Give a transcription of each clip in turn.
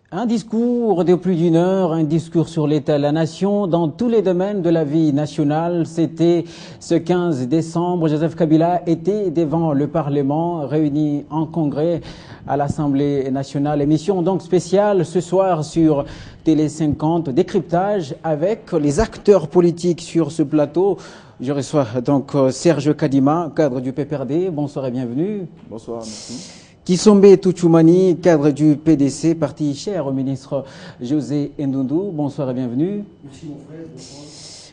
Un discours de plus d'une heure, un discours sur l'État et la nation dans tous les domaines de la vie nationale. C'était ce 15 décembre. Joseph Kabila était devant le Parlement, réuni en congrès à l'Assemblée nationale. Émission donc spéciale ce soir sur Télé 50, décryptage avec les acteurs politiques sur ce plateau. Je reçois donc Serge Kadima, cadre du PPRD. Bonsoir et bienvenue. Bonsoir, merci. Kisombe Touchoumani, cadre du PDC, parti cher au ministre José Ndundou. Bonsoir et bienvenue. Merci mon frère, bonsoir.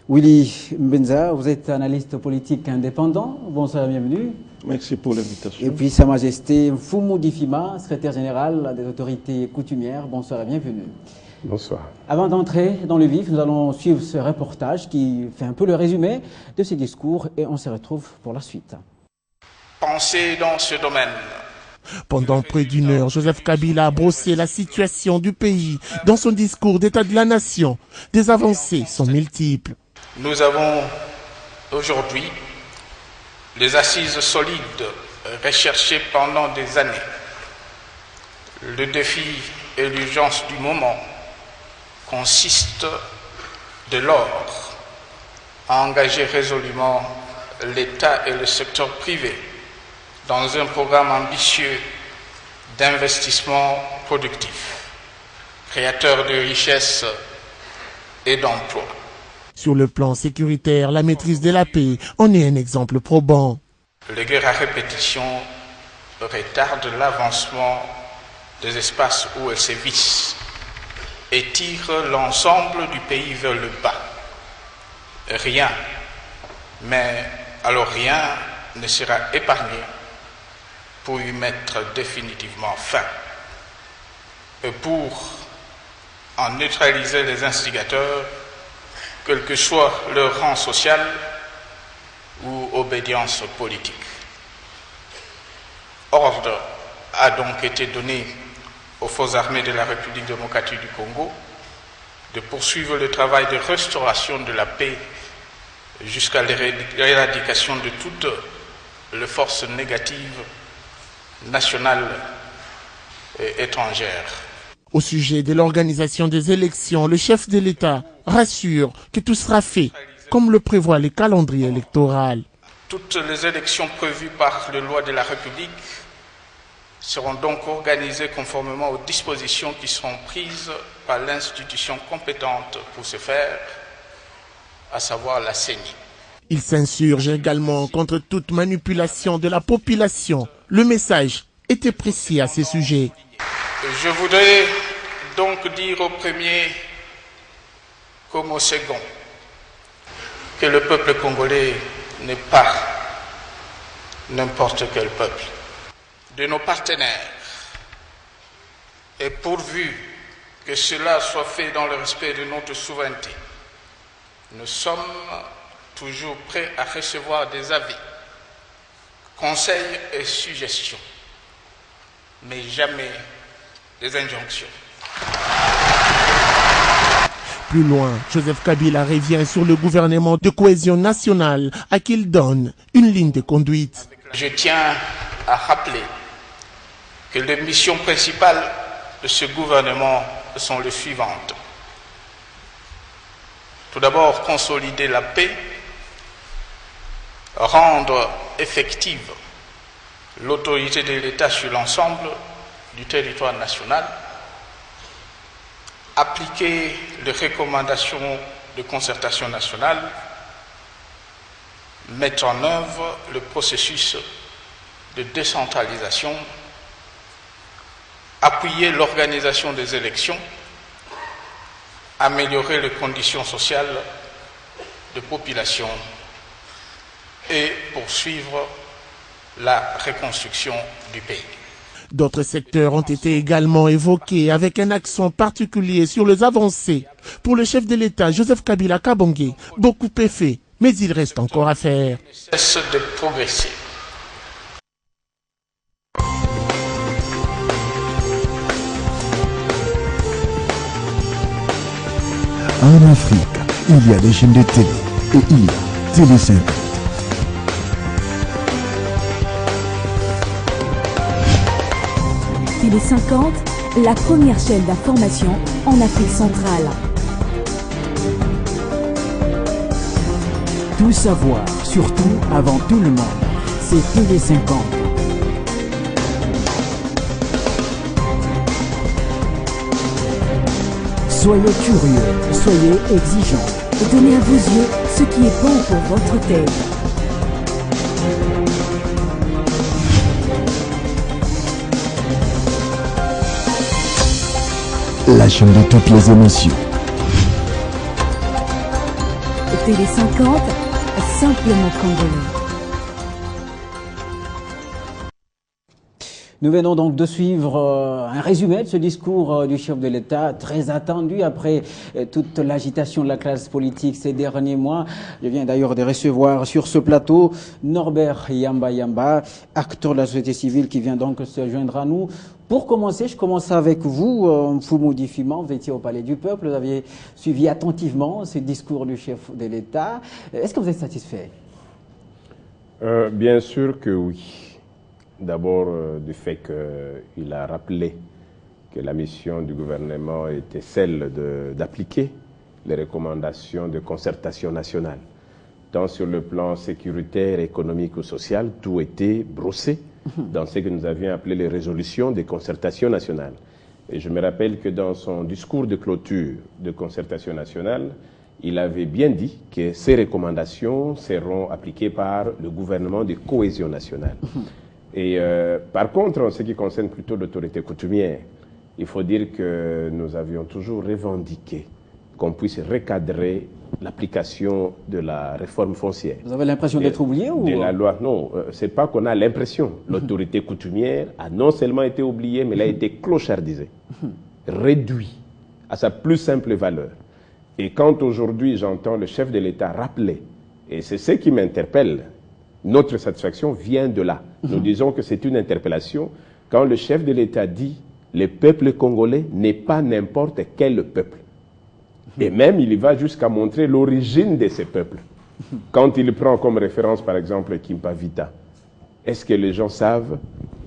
Willy Mbenza, vous êtes analyste politique indépendant. Bonsoir et bienvenue. Merci pour l'invitation. Et puis Sa Majesté Mfumu Difima, secrétaire général des autorités coutumières. Bonsoir et bienvenue. Bonsoir. Avant d'entrer dans le vif, nous allons suivre ce reportage qui fait un peu le résumé de ces discours et on se retrouve pour la suite. Pensez dans ce domaine. Pendant près d'une heure, Joseph Kabila a brossé la situation du pays dans son discours d'état de la nation. Des avancées sont multiples. Nous avons aujourd'hui les assises solides recherchées pendant des années. Le défi et l'urgence du moment consistent de l'ordre à engager résolument l'État et le secteur privé dans un programme ambitieux d'investissement productif, créateur de richesses et d'emplois. Sur le plan sécuritaire, la maîtrise de la paix en est un exemple probant. Les guerres à répétition retardent l'avancement des espaces où elles sévissent et tirent l'ensemble du pays vers le bas. Rien, mais alors rien ne sera épargné pour y mettre définitivement fin et pour en neutraliser les instigateurs, quel que soit leur rang social ou obédience politique. Ordre a donc été donné aux forces armées de la République démocratique du Congo de poursuivre le travail de restauration de la paix jusqu'à l'éradication de toutes les forces négatives nationales et étrangères. Au sujet de l'organisation des élections, le chef de l'État rassure que tout sera fait comme le prévoit le calendrier électoral. Toutes les élections prévues par les lois de la République seront donc organisées conformément aux dispositions qui seront prises par l'institution compétente pour ce faire, à savoir la CENI. Il s'insurge également contre toute manipulation de la population. Le message était précis à ce sujet. Je voudrais donc dire au premier comme au second que le peuple congolais n'est pas n'importe quel peuple. De nos partenaires, et pourvu que cela soit fait dans le respect de notre souveraineté, nous sommes toujours prêts à recevoir des avis, conseils et suggestions, mais jamais des injonctions. Plus loin, Joseph Kabila revient sur le gouvernement de cohésion nationale à qui il donne une ligne de conduite. Je tiens à rappeler que les missions principales de ce gouvernement sont les suivantes. Tout d'abord, consolider la paix, rendre effective l'autorité de l'État sur l'ensemble du territoire national, appliquer les recommandations de concertation nationale, mettre en œuvre le processus de décentralisation, appuyer l'organisation des élections, améliorer les conditions sociales de population et poursuivre la reconstruction du pays. D'autres secteurs ont été également évoqués avec un accent particulier sur les avancées. Pour le chef de l'État, Joseph Kabila Kabange, beaucoup est fait, mais il reste encore à faire. Cesse de progresser. En Afrique, il y a des chaînes de télé et il y a Télé 50. Télé Télé 50, la première chaîne d'information en Afrique centrale. Tout savoir, surtout avant tout le monde, c'est Télé 50. Soyez curieux, soyez exigeants. Et donnez à vos yeux ce qui est bon pour votre tête. La chaîne de toutes les émotions. Télé 50, simplement congolais. Nous venons donc de suivre un résumé de ce discours du chef de l'État, très attendu après toute l'agitation de la classe politique ces derniers mois. Je viens d'ailleurs de recevoir sur ce plateau Norbert Yamba, acteur de la société civile qui vient donc se joindre à nous. Pour commencer, je commence avec vous, Mfumu Difima. Vous étiez au Palais du Peuple, vous aviez suivi attentivement ce discours du chef de l'État. Est-ce que vous êtes satisfait? Bien sûr que oui. D'abord du fait qu'il a rappelé que la mission du gouvernement était celle d'appliquer les recommandations de concertation nationale. Tant sur le plan sécuritaire, économique ou social, tout était brossé dans ce que nous avions appelé les résolutions de concertation nationale. Et je me rappelle que dans son discours de clôture de concertation nationale, il avait bien dit que ces recommandations seront appliquées par le gouvernement de cohésion nationale. Et par contre, en ce qui concerne plutôt l'autorité coutumière, il faut dire que nous avions toujours revendiqué qu'on puisse recadrer l'application de la réforme foncière. Vous avez l'impression d'être oublié ou... De la loi, non, c'est pas qu'on a l'impression. L'autorité coutumière a non seulement été oubliée, mais elle a été clochardisée, réduite à sa plus simple valeur. Et quand aujourd'hui j'entends le chef de l'État rappeler, et c'est ce qui m'interpelle, notre satisfaction vient de là. Nous disons que c'est une interpellation quand le chef de l'État dit « le peuple congolais n'est pas n'importe quel peuple ». Et même, il va jusqu'à montrer l'origine de ces peuples. Quand il prend comme référence, par exemple, Kimpavita, est-ce que les gens savent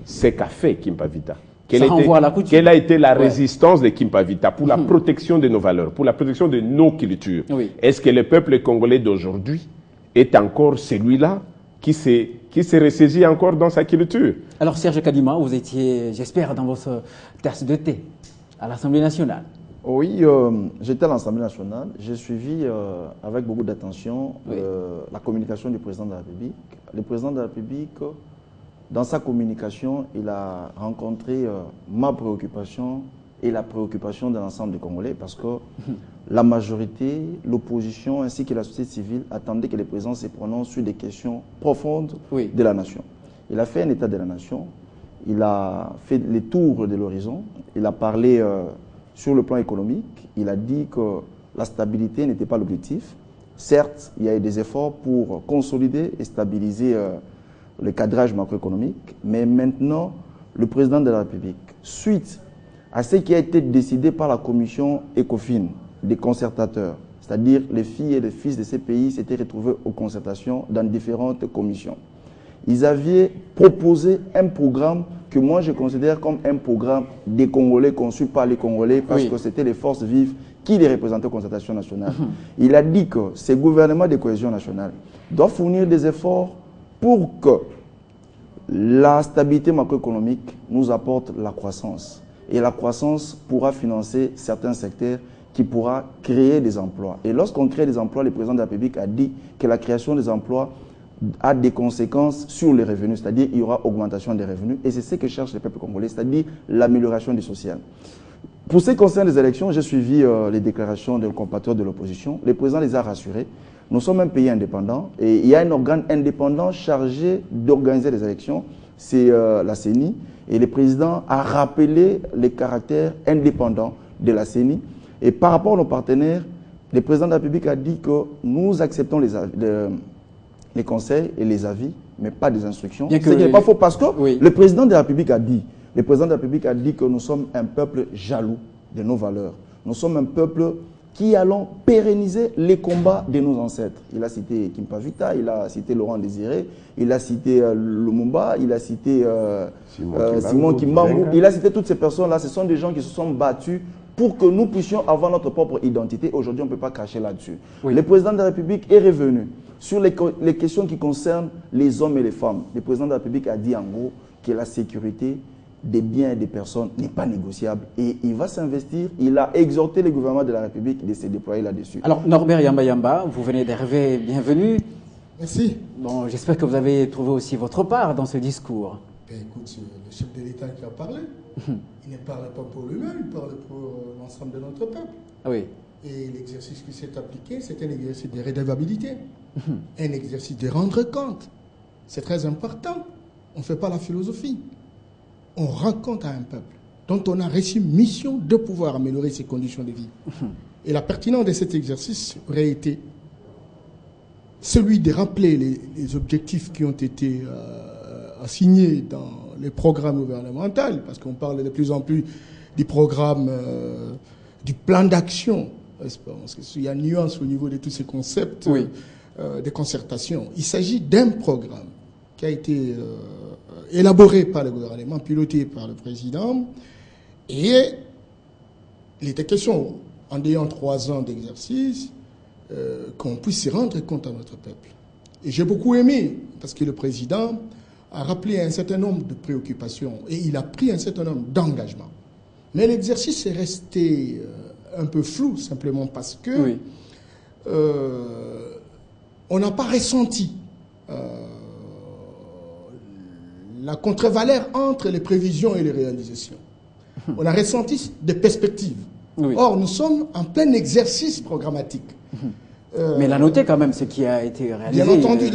ce qu'a fait Kimpavita? Quelle a été la résistance de Kimpavita pour la protection de nos valeurs, pour la protection de nos cultures? Est-ce que le peuple congolais d'aujourd'hui est encore celui-là qui s'est ressaisi encore dans sa culture? Alors Serge Kadima, vous étiez, j'espère, dans votre tasse de thé à l'Assemblée nationale. Oui, j'étais à l'Assemblée nationale. J'ai suivi avec beaucoup d'attention la communication du président de la République. Le président de la République, dans sa communication, il a rencontré ma préoccupation et la préoccupation de l'ensemble des Congolais parce que la majorité, l'opposition ainsi que la société civile attendaient que le président se prononce sur des questions profondes de la nation. Il a fait un état de la nation, il a fait les tours de l'horizon, il a parlé sur le plan économique, il a dit que la stabilité n'était pas l'objectif. Certes, il y a eu des efforts pour consolider et stabiliser le cadrage macroéconomique, mais maintenant, le président de la République, suite à ce qui a été décidé par la commission ECOFIN, des concertateurs, c'est-à-dire les filles et les fils de ces pays s'étaient retrouvés aux concertations dans différentes commissions. Ils avaient proposé un programme que moi je considère comme un programme des Congolais, conçu par les Congolais, parce que c'était les forces vives qui les représentaient aux concertations nationales. Il a dit que ces gouvernements de cohésion nationale doivent fournir des efforts pour que la stabilité macroéconomique nous apporte la croissance. Et la croissance pourra financer certains secteurs qui pourra créer des emplois. Et lorsqu'on crée des emplois, le président de la République a dit que la création des emplois a des conséquences sur les revenus, c'est-à-dire qu'il y aura augmentation des revenus. Et c'est ce que cherche le peuple congolais, c'est-à-dire l'amélioration du social. Pour ce qui concerne les élections, j'ai suivi les déclarations de compatriotes de l'opposition. Le président les a rassurés. Nous sommes un pays indépendant et il y a un organe indépendant chargé d'organiser les élections, c'est la CENI. Et le président a rappelé les caractères indépendants de la CENI. Et par rapport à nos partenaires, le président de la République a dit que nous acceptons les conseils et les avis, mais pas des instructions. Ce qui n'est pas faux parce que le président de la République a dit, que nous sommes un peuple jaloux de nos valeurs. Nous sommes un peuple qui allons pérenniser les combats de nos ancêtres. Il a cité Kimpa Vita, il a cité Laurent Désiré, il a cité Lumumba, il a cité Simon Kimbangu, il a cité toutes ces personnes-là. Ce sont des gens qui se sont battus pour que nous puissions avoir notre propre identité. Aujourd'hui, on ne peut pas cracher là-dessus. Oui. Le président de la République est revenu sur les questions qui concernent les hommes et les femmes. Le président de la République a dit en gros que la sécurité des biens et des personnes n'est pas négociable et il va s'investir. Il a exhorté le gouvernement de la République de se déployer là-dessus. Alors Norbert Yamba, vous venez d'arriver, bienvenue. Merci. Bon, j'espère que vous avez trouvé aussi votre part dans ce discours. Ben, écoute, c'est le chef de l'État qui a parlé. Il ne parlait pas pour lui-même, il parlait pour l'ensemble de notre peuple. Ah oui. Et l'exercice qui s'est appliqué, c'est un exercice de redevabilité, un exercice de rendre compte. C'est très important. On ne fait pas la philosophie. On rend compte à un peuple dont on a reçu mission de pouvoir améliorer ses conditions de vie. Et la pertinence de cet exercice aurait été celui de rappeler les objectifs qui ont été assignés dans les programmes gouvernementaux, parce qu'on parle de plus en plus du programme, du plan d'action. Parce qu'il y a une nuance au niveau de tous ces concepts de concertation. Il s'agit d'un programme qui a été élaboré par le gouvernement, piloté par le président, et il était question, en ayant 3 ans d'exercice, qu'on puisse se rendre compte à notre peuple. Et j'ai beaucoup aimé, parce que le président a rappelé un certain nombre de préoccupations et il a pris un certain nombre d'engagements. Mais l'exercice est resté un peu flou, simplement parce que on n'a pas ressenti la contre-valeur entre les prévisions et les réalisations. On a ressenti des perspectives. Or, nous sommes en plein exercice programmatique. Mais il a noté quand même ce qui a été réalisé. Bien entendu,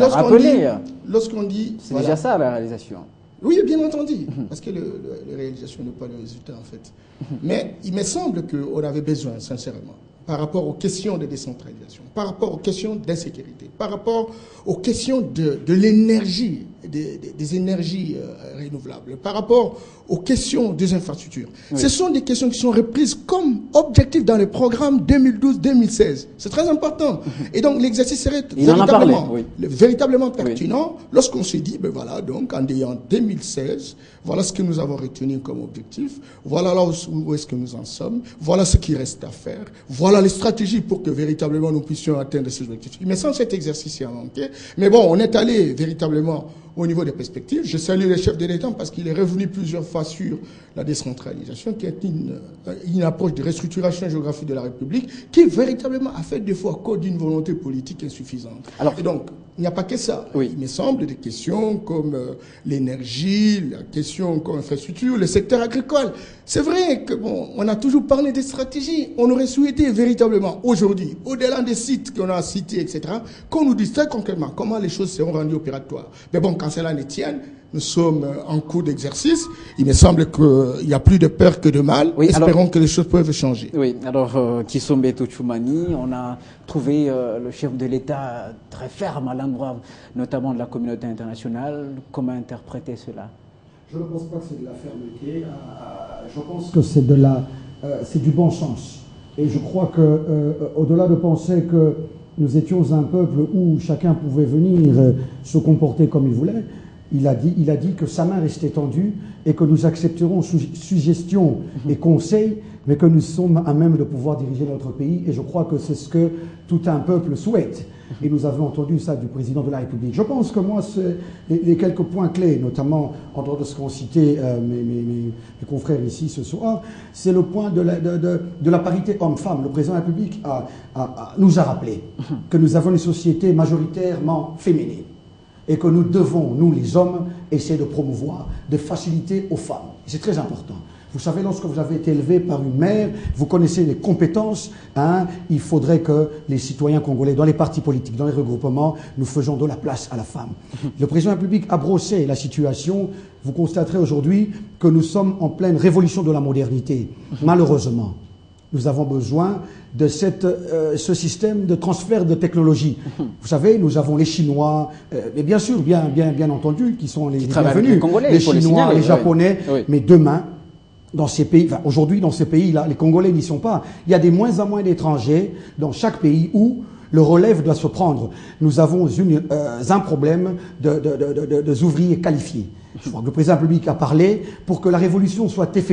lorsqu'on dit... C'est déjà ça, la réalisation. Oui, bien entendu, parce que la réalisation n'est pas le résultat, en fait. Mais il me semble qu'on avait besoin, sincèrement, par rapport aux questions de décentralisation, par rapport aux questions d'insécurité, par rapport aux questions de l'énergie, des énergies renouvelables, par rapport aux questions des infrastructures. Ce sont des questions qui sont reprises comme objectifs dans le programme 2012-2016. C'est très important. Et donc l'exercice serait véritablement pertinent lorsqu'on se dit, ben voilà, donc en 2016, voilà ce que nous avons retenu comme objectif, voilà là où est-ce que nous en sommes, voilà ce qui reste à faire, voilà les stratégies pour que véritablement nous puissions atteindre ces objectifs. Mais sans cet exercice, il y a manqué. Mais bon, on est allé véritablement au niveau des perspectives. Je salue le chef de l'État parce qu'il est revenu plusieurs fois sur la décentralisation, qui est une approche de restructuration géographique de la République, qui véritablement a fait des fois cause d'une volonté politique insuffisante. Alors, et donc, il n'y a pas que ça. Il me semble des questions comme l'énergie, la question comme l'infrastructure, le secteur agricole. C'est vrai que bon, on a toujours parlé des stratégies. On aurait souhaité véritablement aujourd'hui, au-delà des sites qu'on a cités, etc., qu'on nous dise très concrètement comment les choses seront rendues opératoires. Mais bon, quand cela ne tienne, nous sommes en cours d'exercice. Il me semble qu'il y a plus de peur que de mal. Espérons que les choses peuvent changer. Oui, alors Kisombe Tochumani, on a trouvé le chef de l'État très ferme à l'endroit notamment de la communauté internationale. Comment interpréter cela? Je ne pense pas que c'est de la fermeté. Je pense que c'est du bon sens. Et je crois qu'au-delà de penser que nous étions un peuple où chacun pouvait venir se comporter comme il voulait, il a dit que sa main restait tendue et que nous accepterons suggestions et conseils, mais que nous sommes à même de pouvoir diriger notre pays. Et je crois que c'est ce que tout un peuple souhaite. Et nous avons entendu ça du président de la République. Je pense que moi, les quelques points clés, notamment en dehors de ce qu'ont cité mes confrères ici ce soir, c'est le point de la parité homme-femme. Le président de la République nous a rappelé que nous avons une société majoritairement féminine et que nous devons, nous les hommes, essayer de promouvoir, de faciliter aux femmes. C'est très important. Vous savez, lorsque vous avez été élevé par une mère, vous connaissez les compétences, il faudrait que les citoyens congolais, dans les partis politiques, dans les regroupements, nous faisions de la place à la femme. Le président de la République a brossé la situation. Vous constaterez aujourd'hui que nous sommes en pleine révolution de la modernité. Malheureusement, nous avons besoin de ce système de transfert de technologie. Vous savez, nous avons les Chinois, mais bien sûr, bien entendu, qui sont les bienvenus, les Chinois, les Japonais, mais demain, dans ces pays, enfin, aujourd'hui dans ces pays-là, les Congolais n'y sont pas. Il y a de moins en moins d'étrangers dans chaque pays où le relève doit se prendre. Nous avons un problème de ouvriers qualifiés. Je crois que le président de la République a parlé pour que la révolution soit effective.